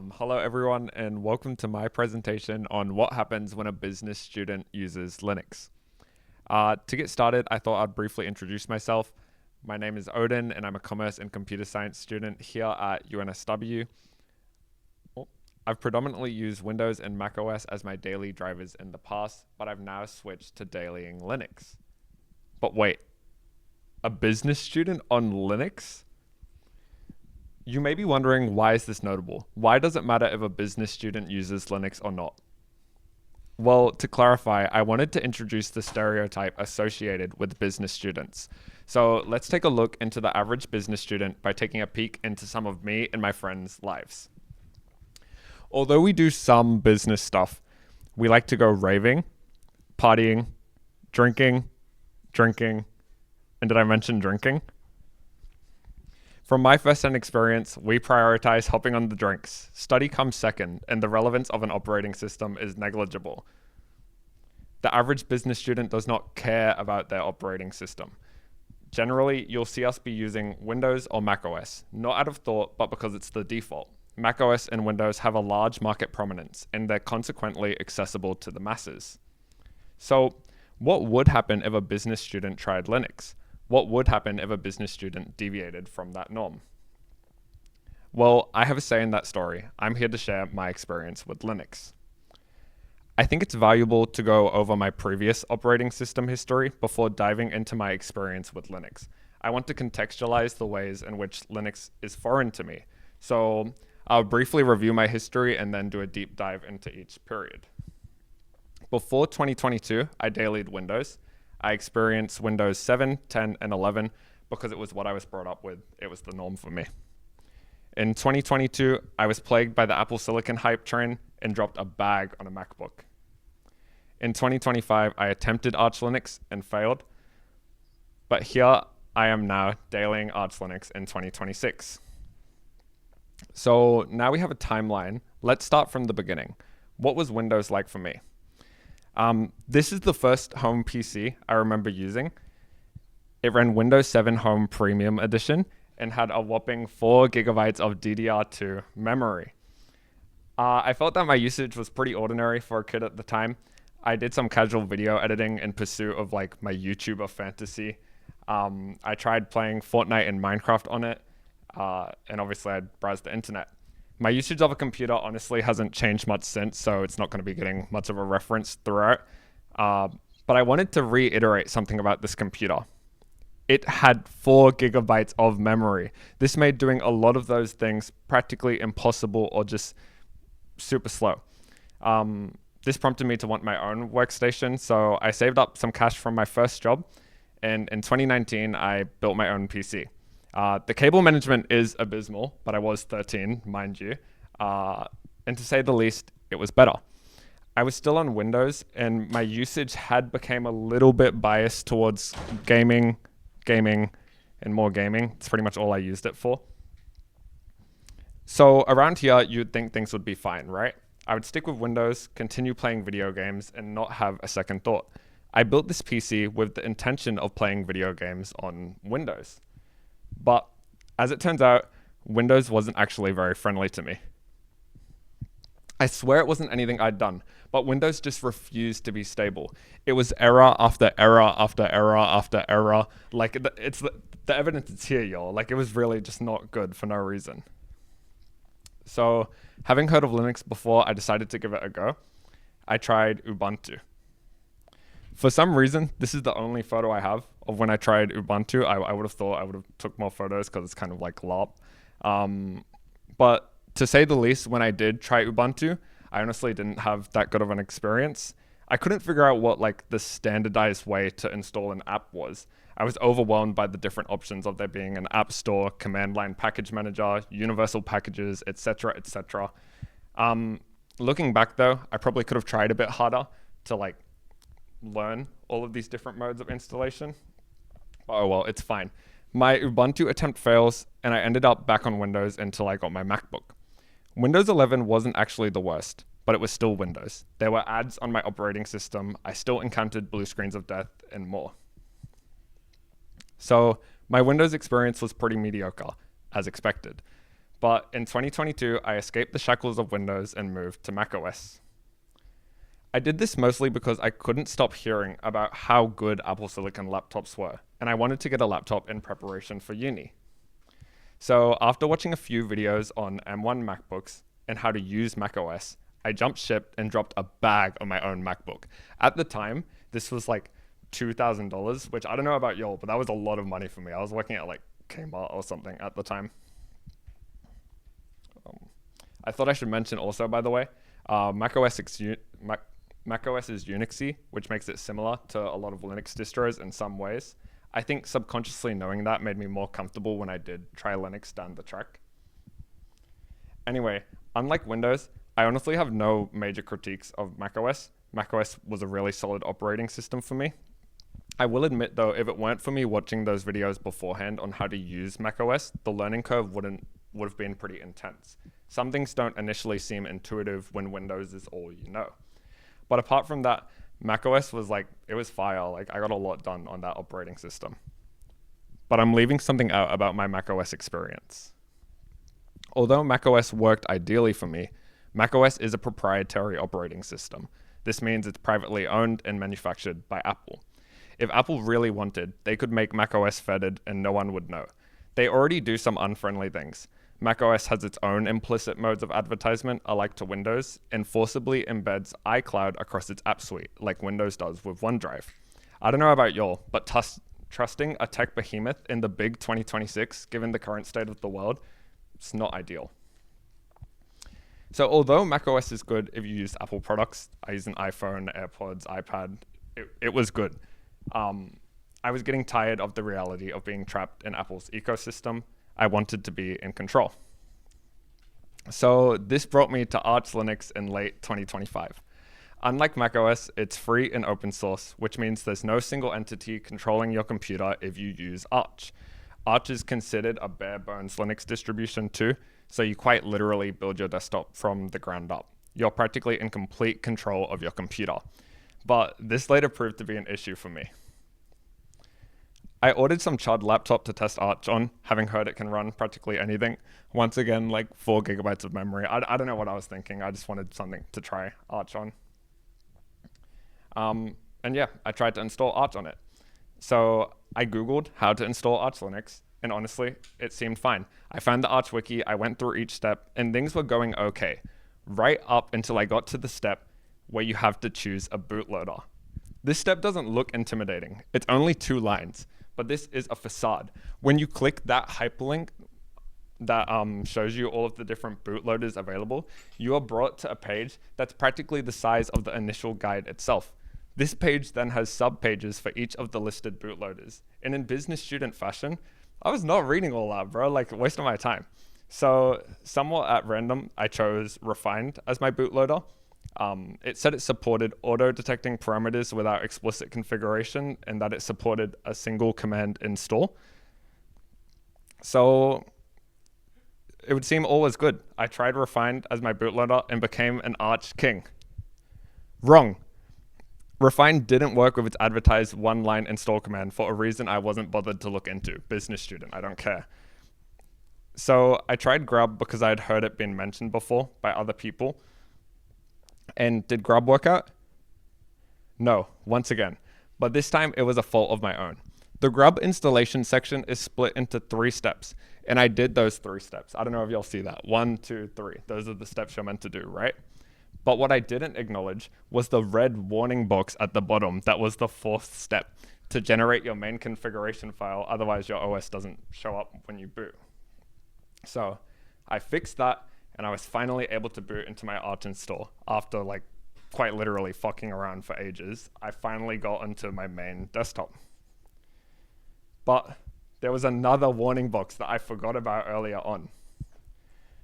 Hello everyone and welcome to my presentation on what happens when a business student uses Linux. To get started, I thought I'd briefly introduce myself. My name is Odin and I'm a commerce and computer science student here at UNSW. I've predominantly used Windows and macOS as my daily drivers in the past, but I've now switched to dailying Linux. But wait, a business student on Linux? You may be wondering, why is this notable? Why does it matter if a business student uses Linux or not? Well, to clarify, I wanted to introduce the stereotype associated with business students. So let's take a look into the average business student by taking a peek into some of me and my friends' lives. Although we do some business stuff, we like to go raving, partying, drinking, and did I mention drinking? From my first-hand experience, we prioritize hopping on the drinks. Study comes second, and the relevance of an operating system is negligible. The average business student does not care about their operating system. Generally, you'll see us be using Windows or macOS, not out of thought, but because it's the default. macOS and Windows have a large market prominence, and they're consequently accessible to the masses. So, what would happen if a business student tried Linux? What would happen if a business student deviated from that norm? Well, I have a say in that story. I'm here to share my experience with Linux. I think it's valuable to go over my previous operating system history before diving into my experience with Linux. I want to contextualize the ways in which Linux is foreign to me. So I'll briefly review my history and then do a deep dive into each period. Before 2022, I dailied Windows. I experienced Windows 7, 10, and 11 because it was what I was brought up with. It was the norm for me. In 2022, I was plagued by the Apple Silicon hype train and dropped a bag on a MacBook. In 2025, I attempted Arch Linux and failed, but here I am now dailying Arch Linux in 2026. So now we have a timeline. Let's start from the beginning. What was Windows like for me? This is the first home PC I remember using. It ran Windows 7 Home Premium Edition and had a whopping 4 gigabytes of DDR2 memory. I felt that my usage was pretty ordinary for a kid at the time. I did some casual video editing in pursuit of like my YouTuber fantasy. I tried playing Fortnite and Minecraft on it, and obviously I'd browse the internet. My usage of a computer honestly hasn't changed much since, so it's not going to be getting much of a reference throughout. But I wanted to reiterate something about this computer. It had 4 gigabytes of memory. This made doing a lot of those things practically impossible or just super slow. This prompted me to want my own workstation, so I saved up some cash from my first job, and in 2019, I built my own PC. The cable management is abysmal, but I was 13, mind you. And to say the least, it was better. I was still on Windows, and my usage had become a little bit biased towards gaming, and more gaming. It's pretty much all I used it for. So around here, you'd think things would be fine, right? I would stick with Windows, continue playing video games, and not have a second thought. I built this PC with the intention of playing video games on Windows. But as it turns out, Windows wasn't actually very friendly to me. I swear it wasn't anything I'd done, but Windows just refused to be stable. It was error after error after error after error. Like, the evidence is here, y'all. Like, it was really just not good for no reason. So, having heard of Linux before, I decided to give it a go. I tried Ubuntu. For some reason, this is the only photo I have of when I tried Ubuntu. I would have thought I would have took more photos because it's kind of like LARP. But to say the least, when I did try Ubuntu, I honestly didn't have that good of an experience. I couldn't figure out what like the standardized way to install an app was. I was overwhelmed by the different options of there being an app store, command line package manager, universal packages, etc., etc. Looking back though, I probably could have tried a bit harder to like learn all of these different modes of installation. Oh well, it's fine. My Ubuntu attempt fails, and I ended up back on Windows until I got my MacBook. Windows 11 wasn't actually the worst, but it was still Windows. There were ads on my operating system, I still encountered blue screens of death, and more. So my Windows experience was pretty mediocre, as expected. But in 2022, I escaped the shackles of Windows and moved to macOS. I did this mostly because I couldn't stop hearing about how good Apple Silicon laptops were, and I wanted to get a laptop in preparation for uni. So after watching a few videos on M1 MacBooks and how to use macOS, I jumped ship and dropped a bag on my own MacBook. At the time, this was like $2,000, which I don't know about y'all, but that was a lot of money for me. I was working at like Kmart or something at the time. I thought I should mention also, by the way, macOS is Unixy, which makes it similar to a lot of Linux distros in some ways. I think subconsciously knowing that made me more comfortable when I did try Linux down the track. Anyway, unlike Windows, I honestly have no major critiques of macOS. macOS was a really solid operating system for me. I will admit though, if it weren't for me watching those videos beforehand on how to use macOS, the learning curve would have been pretty intense. Some things don't initially seem intuitive when Windows is all you know. But apart from that, macOS was like, it was fire. Like I got a lot done on that operating system. But I'm leaving something out about my macOS experience. Although macOS worked ideally for me, macOS is a proprietary operating system. This means it's privately owned and manufactured by Apple. If Apple really wanted, they could make macOS fettered and no one would know. They already do some unfriendly things. macOS has its own implicit modes of advertisement, alike to Windows, and forcibly embeds iCloud across its app suite, like Windows does with OneDrive. I don't know about y'all, but trusting a tech behemoth in the big 2026, given the current state of the world, it's not ideal. So although macOS is good if you use Apple products, I use an iPhone, AirPods, iPad, it was good. I was getting tired of the reality of being trapped in Apple's ecosystem. I wanted to be in control. So this brought me to Arch Linux in late 2025. Unlike macOS, it's free and open source, which means there's no single entity controlling your computer if you use Arch. Arch is considered a bare bones Linux distribution too, so you quite literally build your desktop from the ground up. You're practically in complete control of your computer. But this later proved to be an issue for me. I ordered some chud laptop to test Arch on, having heard it can run practically anything. Once again, like 4 gigabytes of memory. I don't know what I was thinking. I just wanted something to try Arch on. And yeah, I tried to install Arch on it. So I Googled how to install Arch Linux, and honestly, it seemed fine. I found the Arch wiki, I went through each step, and things were going okay. Right up until I got to the step where you have to choose a bootloader. This step doesn't look intimidating. It's only 2 lines. But this is a facade. When you click that hyperlink that shows you all of the different bootloaders available, you are brought to a page that's practically the size of the initial guide itself. This page then has sub-pages for each of the listed bootloaders. And in business student fashion, I was not reading all that, bro, like wasting my time. So somewhat at random, I chose Refined as my bootloader. It said it supported auto-detecting parameters without explicit configuration and that it supported a single command install. So it would seem all was good. I tried Refined as my bootloader and became an Arch king. Wrong. Refined didn't work with its advertised 1-line install command for a reason I wasn't bothered to look into. Business student, I don't care. So I tried Grub because I had heard it been mentioned before by other people. And did Grub work out? No, once again. But this time it was a fault of my own. The Grub installation section is split into 3 steps. And I did those 3 steps. I don't know if y'all see that. 1, 2, 3. Those are the steps you're meant to do, right? But what I didn't acknowledge was the red warning box at the bottom. That was the 4th step to generate your main configuration file. Otherwise your OS doesn't show up when you boot. So I fixed that. And I was finally able to boot into my Arch install after like quite literally fucking around for ages. I finally got into my main desktop. But there was another warning box that I forgot about earlier on.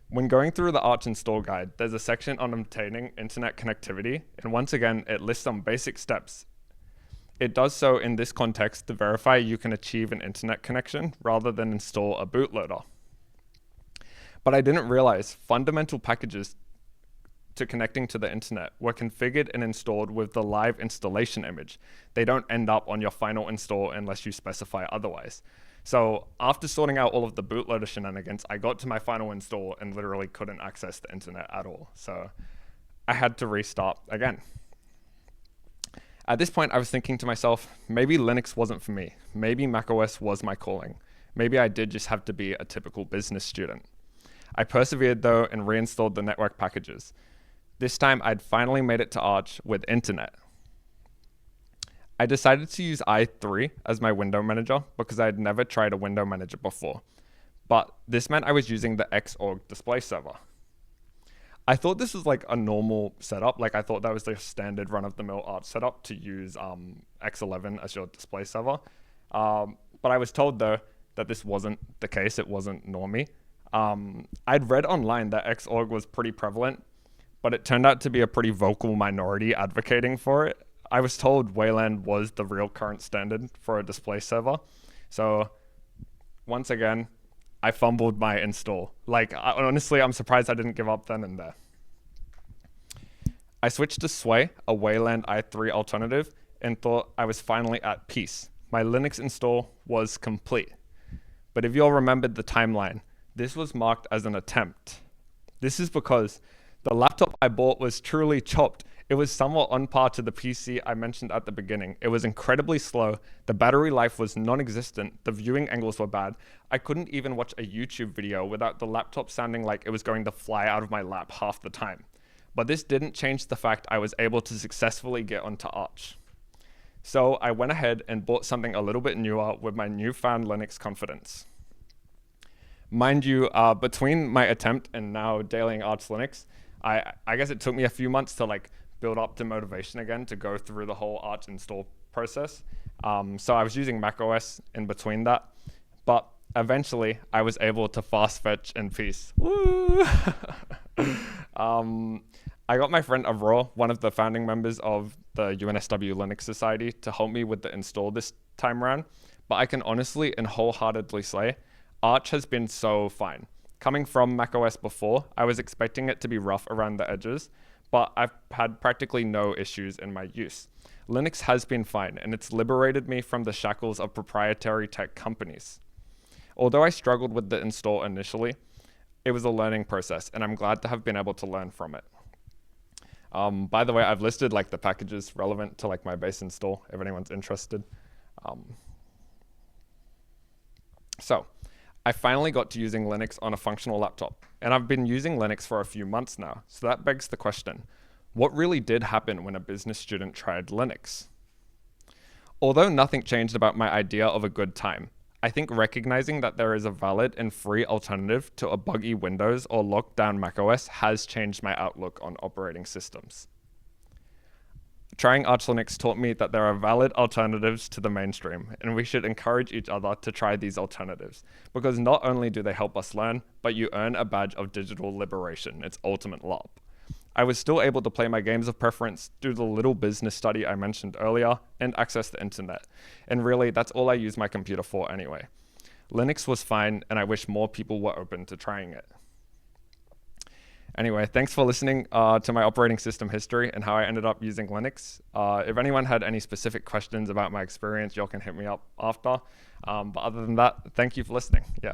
When going through the Arch install guide, there's a section on obtaining internet connectivity. And once again, it lists some basic steps. It does so in this context to verify you can achieve an internet connection rather than install a bootloader. But I didn't realize fundamental packages to connecting to the internet were configured and installed with the live installation image. They don't end up on your final install unless you specify otherwise. So after sorting out all of the bootloader shenanigans, I got to my final install and literally couldn't access the internet at all. So I had to restart again. At this point, I was thinking to myself, maybe Linux wasn't for me. Maybe macOS was my calling. Maybe I did just have to be a typical business student. I persevered though and reinstalled the network packages. This time, I'd finally made it to Arch with internet. I decided to use i3 as my window manager because I had never tried a window manager before. But this meant I was using the Xorg display server. I thought this was like a normal setup. Like I thought that was the standard run-of-the-mill Arch setup to use X11 as your display server. But I was told though that this wasn't the case. It wasn't normie. I'd read online that Xorg was pretty prevalent, but it turned out to be a pretty vocal minority advocating for it. I was told Wayland was the real current standard for a display server. So once again, I fumbled my install. Honestly, I'm surprised I didn't give up then and there. I switched to Sway, a Wayland i3 alternative, and thought I was finally at peace. My Linux install was complete. But if you all remembered the timeline, this was marked as an attempt. This is because the laptop I bought was truly chopped. It was somewhat on par to the PC I mentioned at the beginning. It was incredibly slow, the battery life was non-existent, the viewing angles were bad. I couldn't even watch a YouTube video without the laptop sounding like it was going to fly out of my lap half the time. But this didn't change the fact I was able to successfully get onto Arch. So I went ahead and bought something a little bit newer with my newfound Linux confidence. Mind you, between my attempt and now dailying Arch Linux, I guess it took me a few months to build up to motivation again to go through the whole Arch install process. So I was using macOS in between that, but eventually I was able to fast fetch in peace. Woo! I got my friend Aurora, one of the founding members of the UNSW Linux Society, to help me with the install this time around, but I can honestly and wholeheartedly say Arch has been so fine. Coming from macOS before, I was expecting it to be rough around the edges, but I've had practically no issues in my use. Linux has been fine, and it's liberated me from the shackles of proprietary tech companies. Although I struggled with the install initially, it was a learning process, and I'm glad to have been able to learn from it. By the way, I've listed the packages relevant to my base install, if anyone's interested. So I finally got to using Linux on a functional laptop, and I've been using Linux for a few months now, so that begs the question, what really did happen when a business student tried Linux? Although nothing changed about my idea of a good time, I think recognizing that there is a valid and free alternative to a buggy Windows or locked down macOS has changed my outlook on operating systems. Trying Arch Linux taught me that there are valid alternatives to the mainstream, and we should encourage each other to try these alternatives, because not only do they help us learn, but you earn a badge of digital liberation, its ultimate LARP. I was still able to play my games of preference, do the little business study I mentioned earlier, and access the internet. And really, that's all I use my computer for anyway. Linux was fine, and I wish more people were open to trying it. Anyway, thanks for listening to my operating system history and how I ended up using Linux. If anyone had any specific questions about my experience, y'all can hit me up after. But other than that, thank you for listening. Yeah.